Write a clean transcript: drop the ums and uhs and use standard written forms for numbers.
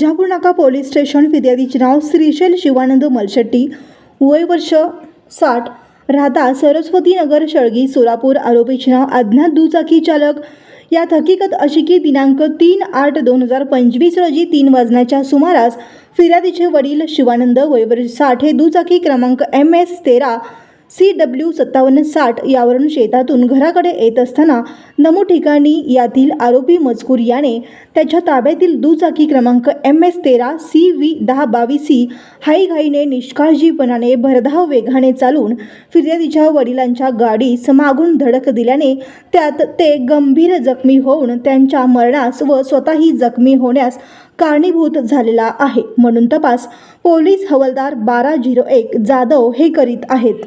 विजापूर नाका police station फिर्यादीचे नाव श्रीशैल शिवानंद मलशेट्टी, वय वर्ष 60, राहता सरस्वती नगर शळगी सोलापूर। आरोपीचे नाव अज्ञात दुचाकी चालक। यात हकीकत अशी की दिनांक 3/8/2025 रोजी 3 वाजण्याच्या सुमारास फिर्यादीचे वडील शिवानंद वय वर्ष 60 हे दुचाकी क्रमांक MS13 CW 5760 यावरून शेतातून घराकडे येत असताना नमूद ठिकाणी यातील आरोपी मजकूर याने त्याच्या ताब्यातील दुचाकी क्रमांक MS13 CV 1022C घाईघाईने निष्काळजीपणाने भरधाव वेगाने चालून फिर्यादीच्या वडिलांच्या गाडीस मागून धडक दिल्याने त्यात ते गंभीर जखमी होऊन त्यांच्या मरणास व स्वतःही जखमी होण्यास कारणीभूत झालेला आहे म्हणून तपास पोलीस हवालदार 1201 जाधव हे करीत आहेत।